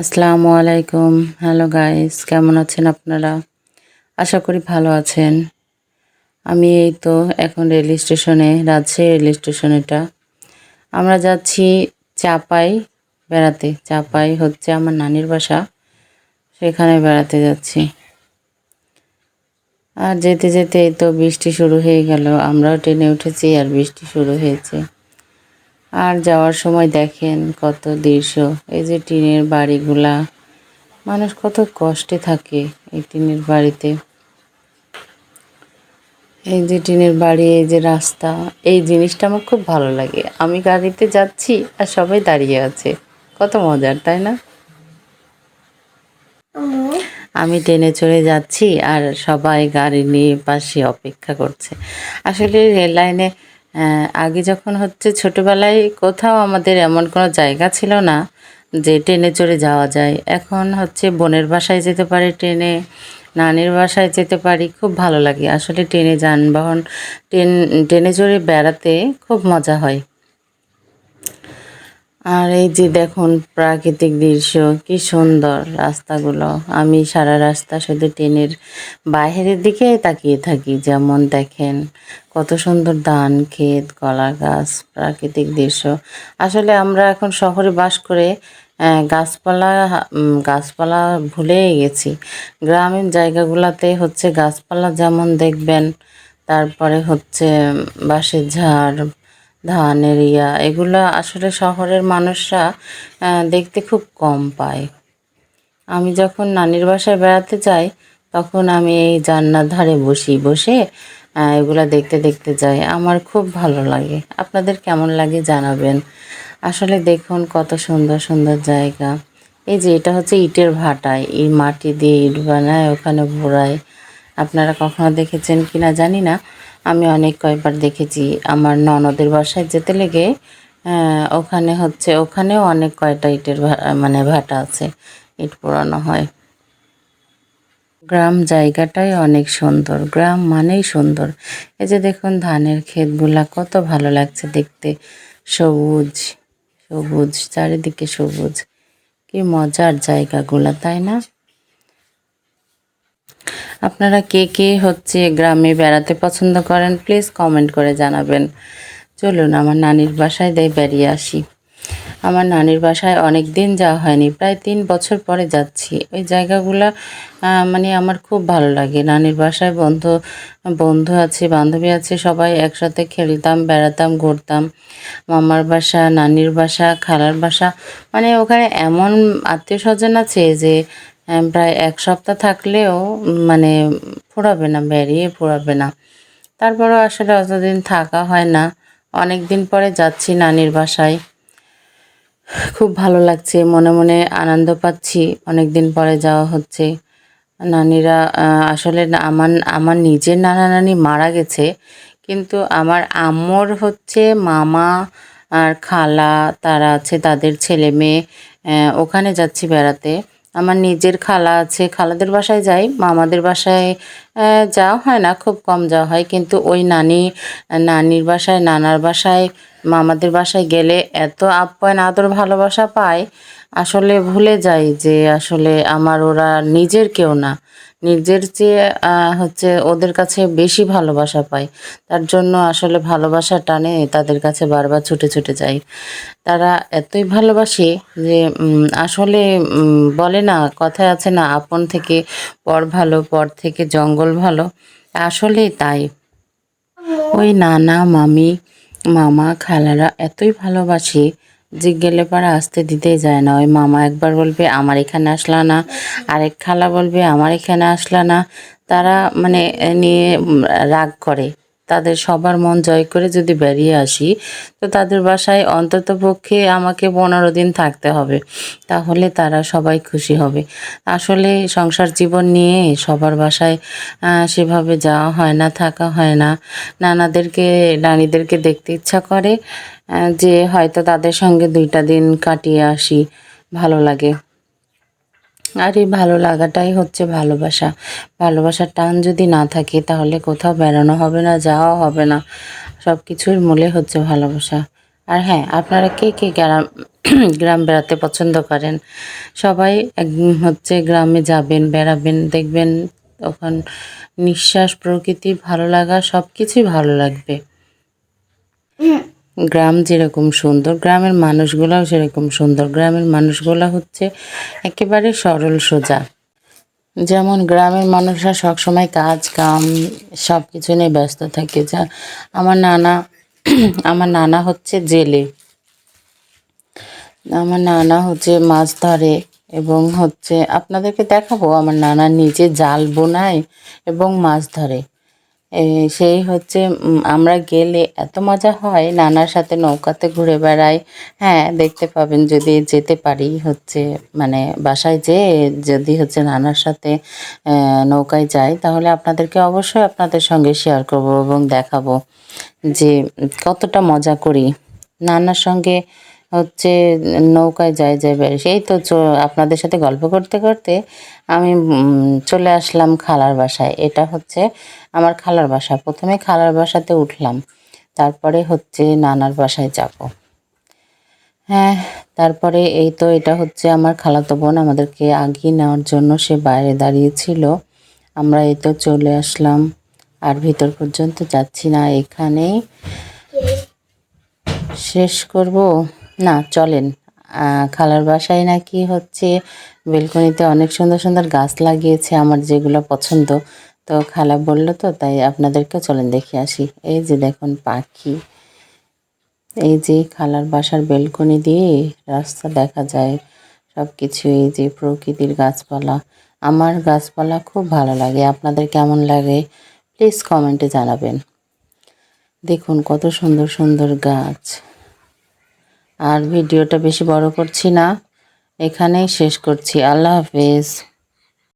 আসসালামু আলাইকুম। Hello guys, কেমন আছেন আপনারা? আশা করি ভালো আছেন। আমি এই তো এখন রেল স্টেশনে, রাজশাহী রেল স্টেশন এটা। আমরা যাচ্ছি চাপাই বেড়াতে। চাপাই হচ্ছে আমার নানির বাসা, সেখানে বেড়াতে যাচ্ছি। আর যেতে যেতে এই তো বৃষ্টি শুরু হয়ে গেল। আমরাও ট্রেনে উঠেছি আর বৃষ্টি শুরু হয়েছে। আর যাওয়ার সময় দেখেন কত দৃশ্য, এই যে টিনের বাড়িগুলা, মানুষ কত কষ্টে থাকে এই টিনের বাড়িতে। এই যে টিনের বাড়ি, এই যে রাস্তা, এই জিনিসটা আমার খুব ভালো লাগে। আমি গাড়িতে যাচ্ছি আর সবাই দাঁড়িয়ে আছে, কত মজার তাই না? আমি ট্রেনে চড়ে যাচ্ছি আর সবাই গাড়ি নিয়ে পাশে অপেক্ষা করছে। আসলে রেল লাইনে আগে যখন হচ্ছে ছোটবেলায় কোথাও আমাদের এমন কোনো জায়গা ছিল না যে ট্রেনে চড়ে যাওয়া যায়। এখন হচ্ছে বোনের বাসায় যেতে পারে ট্রেনে, নানির বাসায় যেতে পারি, খুব ভালো লাগে। আসলে ট্রেনে যানবাহন, ট্রেনে চড়ে বেড়াতে খুব মজা হয়। আর এই যে দেখুন প্রাকৃতিক দৃশ্য, কি সুন্দর রাস্তাগুলো। আমি সারা রাস্তা শুধু ট্রেনের বাইরের দিকে তাকিয়ে থাকি। যেমন দেখেন কত সুন্দর ধান ক্ষেত, কলা গাছ, প্রাকৃতিক দৃশ্য। আসলে আমরা এখন শহরে বাস করে গাছপালা ভুলেই গেছি। গ্রামীণ জায়গাগুলোতে হচ্ছে গাছপালা যেমন দেখবেন, তারপরে হচ্ছে বাঁশের ঝাড়, ধানের এগুলা আসলে শহরের মানুষরা দেখতে খুব কম পায়। আমি যখন নানির বাসায় বেড়াতে যাই, তখন আমি এই জান্নার ধারে বসে এগুলা দেখতে দেখতে যাই। আমার খুব ভালো লাগে। আপনাদের কেমন লাগে জানাবেন। আসলে দেখুন কত সুন্দর সুন্দর জায়গা। এই যে এটা হচ্ছে ইটের ভাটায়, এই মাটি দিয়ে ইট বানায়, ওখানে ঘোরায়। আপনারা কখনো দেখেছেন কিনা জানি না, আমি অনেক কয়েকবার দেখেছি। আমার ননদের বাসায় যেতে লেগে ওখানে হচ্ছে, ওখানেও অনেক কয়টা ইটের মানে ভাটা আছে, ইট পোড়ানো হয়। গ্রাম জায়গাটাই অনেক সুন্দর, গ্রাম মানেই সুন্দর। এই যে দেখুন ধানের ক্ষেতগুলা কত ভালো লাগছে দেখতে, সবুজ সবুজ, চারিদিকে সবুজ। কি মজার জায়গাগুলা তাই না? আপনারা কে কে হচ্ছে গ্রামে বেড়াতে পছন্দ করেন, প্লিজ কমেন্ট করে জানাবেন। চলুন আমার নানির বাসায় বেরিয়ে আসি। আমার নানির বাসায় অনেক দিন যাওয়া হয়নি, প্রায় 3 বছর পরে যাচ্ছি। ওই জায়গাগুলা মানে আমার খুব ভালো লাগে। নানির বাসায় বন্ধু বন্ধু আছে, বান্ধবী আছে, সবাই একসাথে খেলতাম, বেড়াতাম, ঘুরতাম। মামার বাসা, নানির বাসা, খালার বাসা, মানে ওখানে এমন আত্মীয় স্বজন আছে যে প্রায় 1 সপ্তাহ থাকলেও মানে ফুরাবে না, বেরিয়ে ফুরাবে না। তারপরও আসলে অতদিন থাকা হয় না। অনেক দিন পরে যাচ্ছি নানির বাসায়, খুব ভালো লাগছে, মনে মনে আনন্দ পাচ্ছি। অনেক দিন পরে যাওয়া হচ্ছে। নানিরা আসলে আমার আমার নিজের নানা নানি মারা গেছে, কিন্তু আমার আম্মুর হচ্ছে মামা আর খালা, তারা আছে, তাদের ছেলে মেয়ে। ওখানে যাচ্ছি বেড়াতে। আমার নিজের খালা আছে, খালাদের বাসায় যাই, মামাদের বাসায় যাওয়া হয় না, খুব কম যাওয়া হয়। কিন্তু ওই নানির বাসায়, নানার বাসায়, মামাদের বাসায় গেলে এত আপ্যায়ন আদর ভালোবাসা পাই, আসলে ভুলে যাই যে আসলে আমার ওরা নিজের কেউ না। নিজের চেয়ে হচ্ছে ওদের কাছে বেশি ভালোবাসা পাই। তার জন্য আসলে ভালোবাসা টানে তাদের কাছে বারবার ছুটে ছুটে যাই। তারা এতই ভালোবাসে যে আসলে বলে না, কথায় আছে না, আপন থেকে পর ভালো, পর থেকে জঙ্গল ভালো। আসলেই তাই। ওই নানা, মামি, মামা, খালারা এতই ভালোবাসে যে গেলে পরে আসতে দিতেই যায় না। ওই মামা একবার বলবে আমার এখানে আসলা না, আরেক খালা বলবে আমার এখানে আসলা না। তারা মানে নিয়ে রাগ করে। তাদের সবার মন জয় করে যদি বেরিয়ে আসি, তো তাদের বাসায় অন্ততপক্ষে আমাকে 15 দিন থাকতে হবে, তাহলে তারা সবাই খুশি হবে। আসলে সংসার জীবন নিয়ে সবার বাসায় সেভাবে যাওয়া হয় না, থাকা হয় না। নানিদেরকে দেখতে ইচ্ছা করে, যে হয়তো তাদের সঙ্গে 2টা দিন কাটিয়ে আসি, ভালো লাগে। আর এই ভালো লাগাটাই হচ্ছে ভালোবাসা। ভালোবাসার টান যদি না থাকে তাহলে কোথাও বেড়ানো হবে না, যাওয়া হবে না। সব কিছুর মূলে হচ্ছে ভালোবাসা। আর হ্যাঁ, আপনারা কে কে গ্রাম গ্রাম বেড়াতে পছন্দ করেন? সবাই হচ্ছে গ্রামে যাবেন, বেড়াবেন, দেখবেন তখন নিঃশ্বাস, প্রকৃতি, ভালো লাগা সব কিছুই ভালো লাগবে। গ্রাম যেরকম সুন্দর, গ্রামের মানুষগুলাও সেরকম সুন্দর। গ্রামের মানুষগুলা হচ্ছে একেবারে সরল সোজা। যেমন গ্রামের মানুষরা সবসময় কাজ কাম সব কিছু নিয়ে ব্যস্ত থাকে। যা আমার নানা আমার নানা হচ্ছে জেলে। আমার নানা হচ্ছে মাছ ধরে এবং হচ্ছে আপনাদেরকে দেখাবো আমার নানা নিজে জাল বোনায় এবং মাছ ধরে। সেই হচ্ছে আমরা গেলে এত মজা হয়, নানার সাথে নৌকাতে ঘুরে বেড়াই। হ্যাঁ, দেখতে পাবেন যদি যেতে পারি হচ্ছে মানে বাসায় যেয়ে যদি হচ্ছে নানার সাথে নৌকায় যাই, তাহলে আপনাদেরকে অবশ্যই আপনাদের সঙ্গে শেয়ার করব এবং দেখাবো যে কতটা মজা করি নানার সঙ্গে হচ্ছে নৌকায় যাই বেড়ে। সেই তো আপনাদের সাথে গল্প করতে করতে আমি চলে আসলাম খালার বাসায়। এটা হচ্ছে আমার খালার বাসা। প্রথমে খালার বাসাতে উঠলাম, তারপরে হচ্ছে নানার বাসায় যাব। হ্যাঁ, তারপরে এই তো এটা হচ্ছে আমার খালাতো বোন, আমাদেরকে আগিয়ে নেওয়ার জন্য সে বাইরে দাঁড়িয়েছিল। আমরা এই তো চলে আসলাম, আর ভিতর পর্যন্ত যাচ্ছি না, এখানেই শেষ করব। না চলেন, খালার বাসায় নাকি হচ্ছে বেলকনিতে অনেক সুন্দর সুন্দর গাছ লাগিয়েছে আমার যেগুলো পছন্দ। তো খালা বললো তো, তাই আপনাদেরকে চলেন দেখে আসি। এই যে দেখুন পাখি, এই যে খালার বাসার বেলকনি দিয়ে রাস্তা দেখা যায়, সব কিছু, এই যে প্রকৃতির গাছপালা। আমার গাছপালা খুব ভালো লাগে, আপনাদের কেমন লাগে প্লিজ কমেন্টে জানাবেন। দেখুন কত সুন্দর সুন্দর গাছ। আর ভিডিওটা বেশি বড় করছি না, এখানেই শেষ করছি। আল্লাহ হাফেজ।